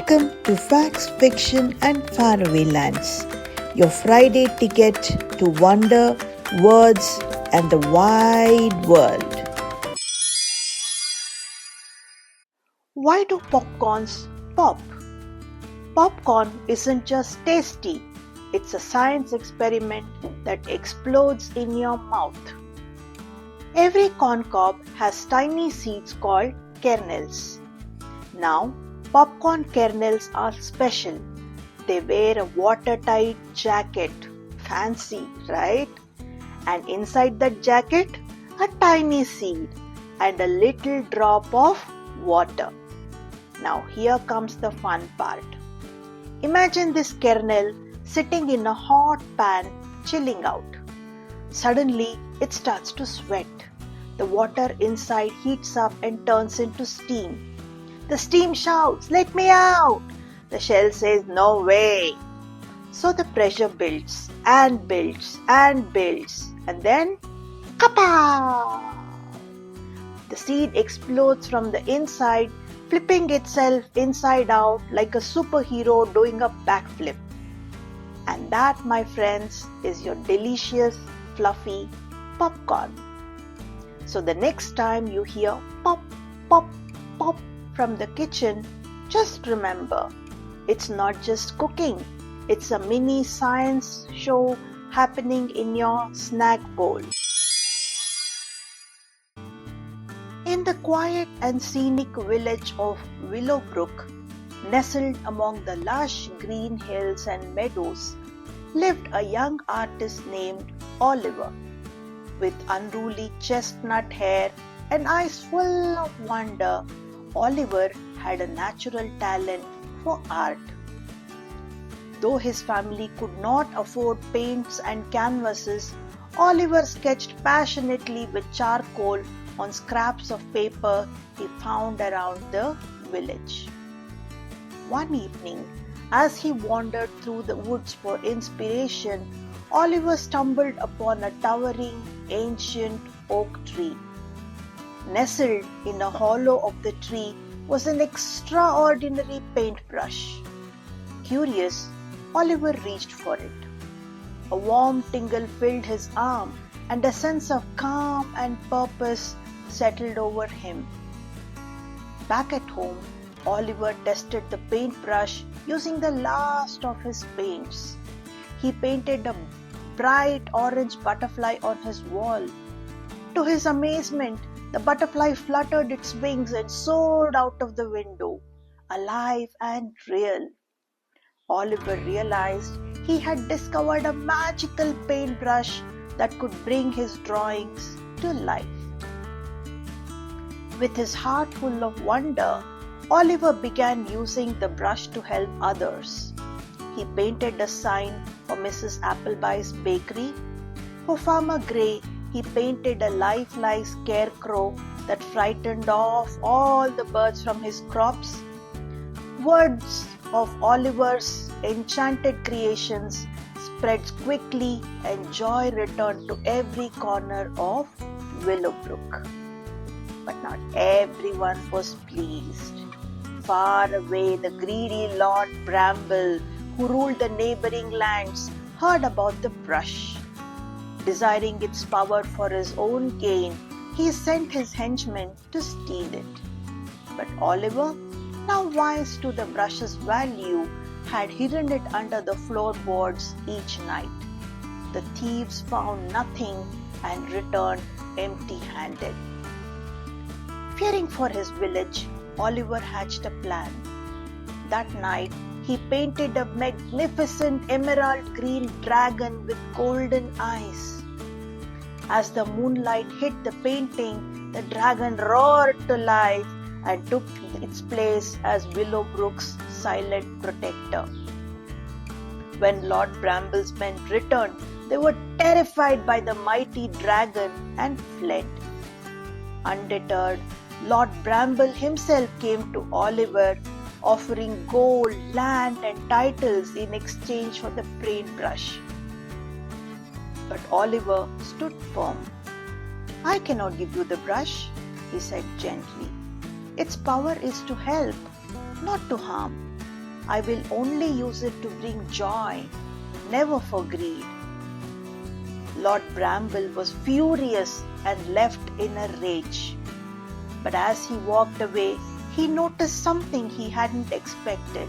Welcome to Facts, Fiction and Faraway Lands, your Friday ticket to wonder, words and the wide world. Why do popcorns pop? Popcorn isn't just tasty, it's a science experiment that explodes in your mouth. Every corn cob has tiny seeds called kernels. Now, popcorn kernels are special. They wear a watertight jacket. Fancy, right? And inside that jacket, a tiny seed and a little drop of water. Now here comes the fun part. Imagine this kernel sitting in a hot pan chilling out. Suddenly it starts to sweat. The water inside heats up and turns into steam. The steam shouts, "Let me out!" The shell says, "No way!" So the pressure builds and builds and builds, and then kapow! The seed explodes from the inside, flipping itself inside out like a superhero doing a backflip. And that, my friends, is your delicious, fluffy popcorn. So the next time you hear pop, pop, pop from the kitchen, just remember, it's not just cooking. It's a mini science show happening in your snack bowl. In the quiet and scenic village of Willowbrook, nestled among the lush green hills and meadows, lived a young artist named Oliver. With unruly chestnut hair and eyes full of wonder, Oliver had a natural talent for art. Though his family could not afford paints and canvases, Oliver sketched passionately with charcoal on scraps of paper he found around the village. One evening, as he wandered through the woods for inspiration, Oliver stumbled upon a towering, ancient oak tree. Nestled in a hollow of the tree was an extraordinary paintbrush. Curious, Oliver reached for it. A warm tingle filled his arm, and a sense of calm and purpose settled over him. Back at home, Oliver tested the paintbrush using the last of his paints. He painted a bright orange butterfly on his wall. To his amazement, the butterfly fluttered its wings and soared out of the window, alive and real. Oliver realized he had discovered a magical paintbrush that could bring his drawings to life. With his heart full of wonder, Oliver began using the brush to help others. He painted a sign for Mrs. Appleby's bakery. For Farmer Gray, he painted a lifelike scarecrow that frightened off all the birds from his crops. Words of Oliver's enchanted creations spread quickly, and joy returned to every corner of Willowbrook. But not everyone was pleased. Far away, the greedy Lord Bramble, who ruled the neighboring lands, heard about the brush. Desiring its power for his own gain, he sent his henchmen to steal it. But Oliver, now wise to the brush's value, had hidden it under the floorboards each night. The thieves found nothing and returned empty-handed. Fearing for his village, Oliver hatched a plan. That night, he painted a magnificent emerald green dragon with golden eyes. As the moonlight hit the painting, the dragon roared to life and took its place as Willowbrook's silent protector. When Lord Bramble's men returned, they were terrified by the mighty dragon and fled. Undeterred, Lord Bramble himself came to Oliver, offering gold, land and titles in exchange for the paintbrush. But Oliver stood firm. "I cannot give you the brush," he said gently. "Its power is to help, not to harm. I will only use it to bring joy, never for greed. Lord Bramble was furious and left in a rage. But as he walked away, he noticed something he hadn't expected.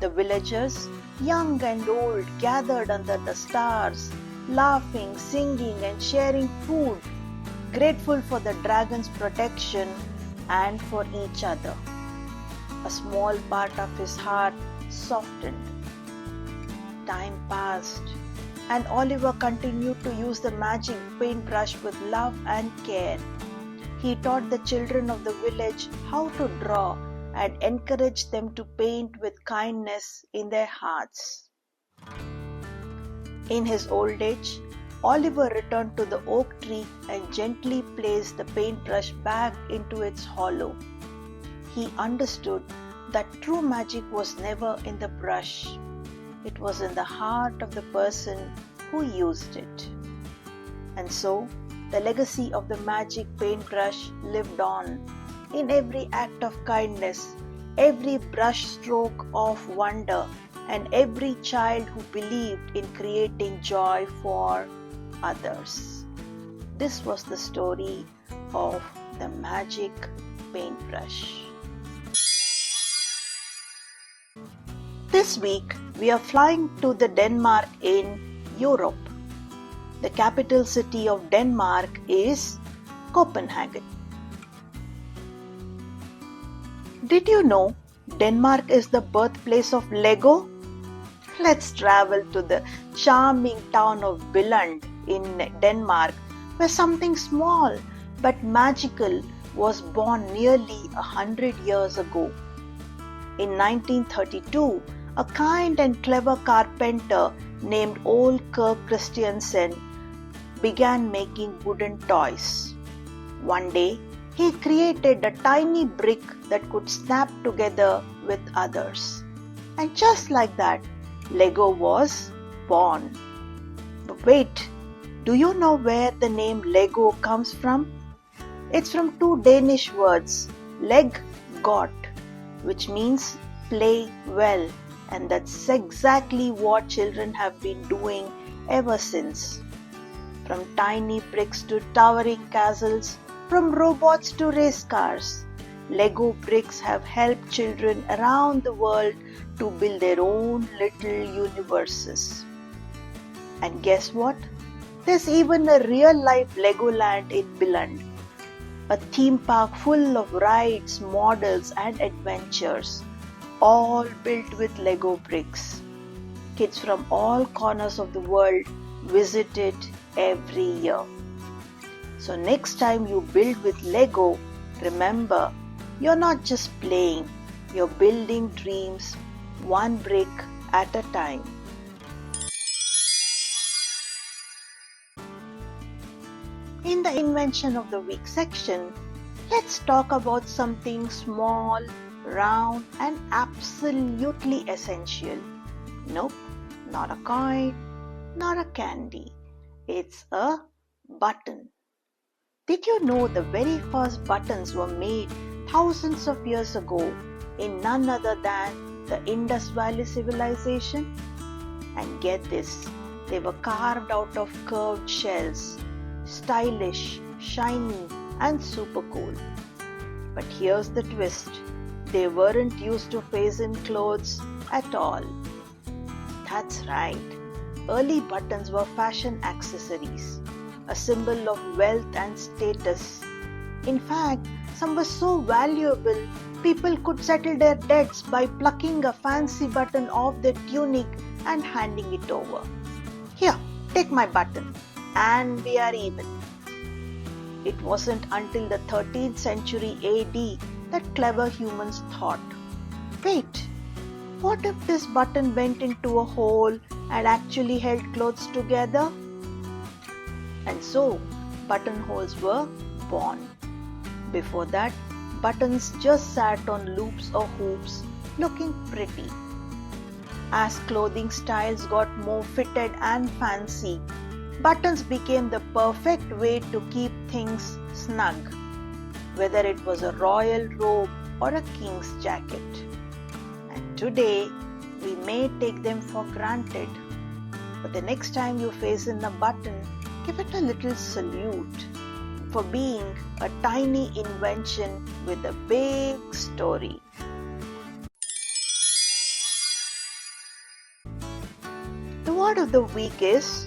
The villagers, young and old, gathered under the stars, laughing, singing, and sharing food, grateful for the dragon's protection and for each other. A small part of his heart softened. Time passed, and Oliver continued to use the magic paintbrush with love and care. He taught the children of the village how to draw and encouraged them to paint with kindness in their hearts. In his old age, Oliver returned to the oak tree and gently placed the paintbrush back into its hollow. He understood that true magic was never in the brush. It was in the heart of the person who used it. And so, the legacy of the magic paintbrush lived on in every act of kindness, every brush stroke of wonder, and every child who believed in creating joy for others. This was the story of the magic paintbrush. This week, we are flying to the Denmark in Europe. The capital city of Denmark is Copenhagen. Did you know Denmark is the birthplace of Lego? Let's travel to the charming town of Billund in Denmark, where something small but magical was born nearly 100 years ago. In 1932, a kind and clever carpenter named Ole Kirk Christiansen began making wooden toys. One day, he created a tiny brick that could snap together with others. And just like that, Lego was born. But wait, do you know where the name Lego comes from? It's from two Danish words, leg got, which means play well. And that's exactly what children have been doing ever since. From tiny bricks to towering castles, from robots to race cars, Lego bricks have helped children around the world to build their own little universes. And guess what? There's even a real-life Legoland in Billund, a theme park full of rides, models, and adventures, all built with Lego bricks. Kids from all corners of the world visit it every year. So next time you build with Lego, remember, you're not just playing, you're building dreams one brick at a time. In the Invention of the Week section, let's talk about something small, round, and absolutely essential. Nope, not a coin, not a candy. It's a button. Did you know the very first buttons were made thousands of years ago in none other than the Indus Valley civilization? And get this, they were carved out of curved shells, stylish, shiny, and super cool. But here's the twist, they weren't used to fasten clothes at all. That's right, early buttons were fashion accessories, a symbol of wealth and status. In fact, some were so valuable, people could settle their debts by plucking a fancy button off their tunic and handing it over. Here, take my button, and we are even. It wasn't until the 13th century AD that clever humans thought, wait, what if this button went into a hole and actually held clothes together? And so, buttonholes were born. Before that, buttons just sat on loops or hoops, looking pretty. As clothing styles got more fitted and fancy, buttons became the perfect way to keep things snug, whether it was a royal robe or a king's jacket. And Today, we may take them for granted, but the next time you face in a button, give it a little salute for being a tiny invention with a big story. The word of the week is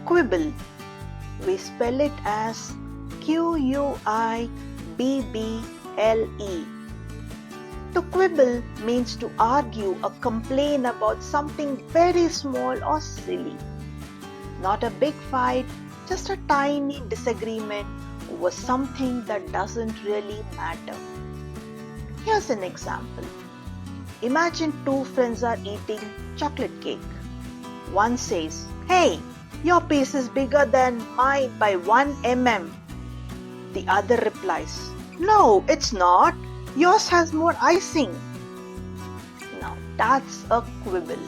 quibble. We spell it as Quibble. To quibble means to argue or complain about something very small or silly. Not a big fight, just a tiny disagreement over something that doesn't really matter. Here's an example. Imagine two friends are eating chocolate cake. One says, "Hey, your piece is bigger than mine by 1 mm. The other replies, "No, it's not. Yours has more icing." Now that's a quibble.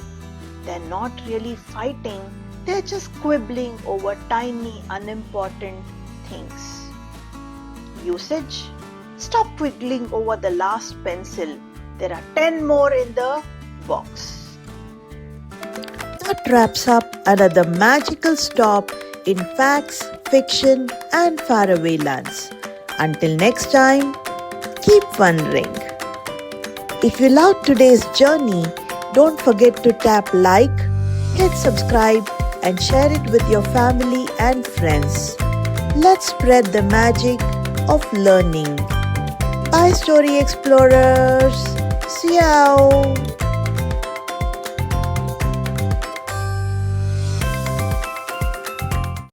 They're not really fighting, they're just quibbling over tiny, unimportant things. Usage: stop quibbling over the last pencil. There are 10 more in the box. That wraps up another magical stop in facts, fiction, and faraway lands. Until next time, keep wondering. If you loved today's journey, don't forget to tap like, hit subscribe, and share it with your family and friends. Let's spread the magic of learning. Bye, Story Explorers. See you.